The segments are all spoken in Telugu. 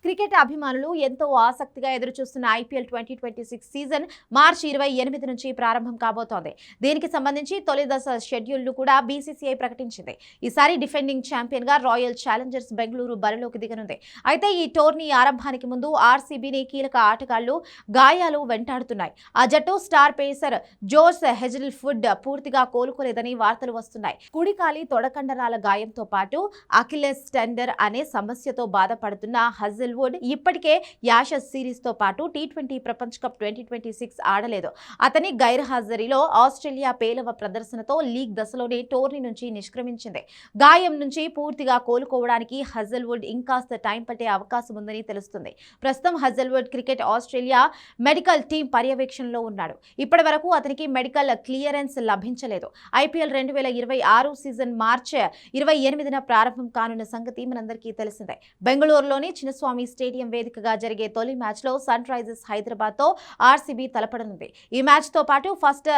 క్రికెట్ అభిమానులు ఎంతో ఆసక్తిగా ఎదురుచూస్తున్న ఐపీఎల్ 2026 సీజన్ మార్చి 28 నుంచి ప్రారంభం కాబోతోంది. దీనికి సంబంధించి తొలి దశ షెడ్యూల్ను కూడా బీసీసీఐ ప్రకటించింది. ఈసారి డిఫెండింగ్ ఛాంపియన్ గా రాయల్ ఛాలెంజర్స్ బెంగళూరు బరిలోకి దిగనుంది. అయితే ఈ టోర్నీ ఆరంభానికి ముందు ఆర్సీబీని కీలక ఆటగాళ్లు గాయాలు వెంటాడుతున్నాయి. ఆ జట్టు స్టార్ పేసర్ జోస్ హెజిల్వుడ్ పూర్తిగా కోలుకోలేదని వార్తలు వస్తున్నాయి. కుడికాలి తొడకండరాల గాయంతో పాటు అకిలెస్ టెండర్ అనే సమస్యతో బాధపడుతున్న హజిల్వుడ్ ఇప్పటికే యాషెస్ సిరీస్ తో పాటు టీ20 ప్రపంచ కప్ 2026 ఆడలేదు. అతని గైర్హాజరీలో ఆస్ట్రేలియా పేలవ ప్రదర్శనతో లీగ్ దశలోనే టోర్నీ నుంచి నిష్క్రమించింది. గాయం నుంచి పూర్తిగా కోలుకోవడానికి హజిల్వుడ్ ఇంకాస్త టైం పట్టే అవకాశం ఉందని తెలుస్తుంది. ప్రస్తుతం Hazlewood cricket Australia medical team పర్యవేక్షణలో ఉన్నాడు. ఇప్పటి వరకు అతనికి మెడికల్ క్లియరెన్స్ లభించలేదు. ఐపీఎల్ 2026 సీజన్ మార్చి 28న ప్రారంభం కానున్న సంగతి మనందరికీ తెలిసిందే. బెంగళూరులోని చిన్నస్వామి స్టేడియం వేదికగా జరిగే తొలి మ్యాచ్ లో సన్ రైజర్స్ హైదరాబాద్ తో ఆర్సీబీ తలపడనుంది. ఈ మ్యాచ్ తో పాటు ఫస్ట్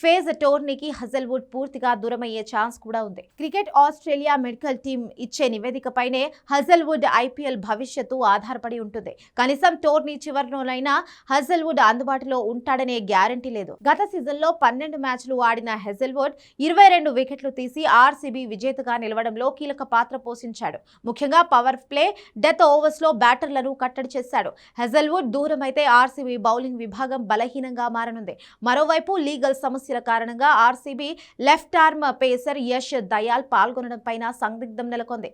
ఫేజ్ టోర్నీకి హజిల్వుడ్ పూర్తిగా దూరమయ్యే ఛాన్స్ కూడా ఉంది. క్రికెట్ ఆస్ట్రేలియా మెడికల్ టీం ఇచ్చే నివేదికపైనే హజిల్వుడ్ ఐపీఎల్ భవిష్యత్తు ఆధారపడి ఉంటుంది. కనీసం టోర్నీ చివరిలోనైనా హజిల్వుడ్ అందుబాటులో ఉంటాడనే గ్యారంటీ లేదు. గత సీజన్లో 12 మ్యాచ్లు ఆడిన హజిల్వుడ్ 22 వికెట్లు తీసి ఆర్సీబీ విజేతగా నిలవడంలో కీలక పాత్ర పోషించాడు. ముఖ్యంగా పవర్ ప్లే, డెత్ ఓవర్స్ లో బ్యాటర్లను కట్టడి చేశాడు. హజిల్వుడ్ దూరమైతే ఆర్సీబీ బౌలింగ్ విభాగం బలహీనంగా మారనుంది. మరోవైపు లీగల్ సమస్యల కారణంగా RCB left arm pacer Yash Dayal పాల్గొనడం పైన సందిగ్ధం నెలకొంది.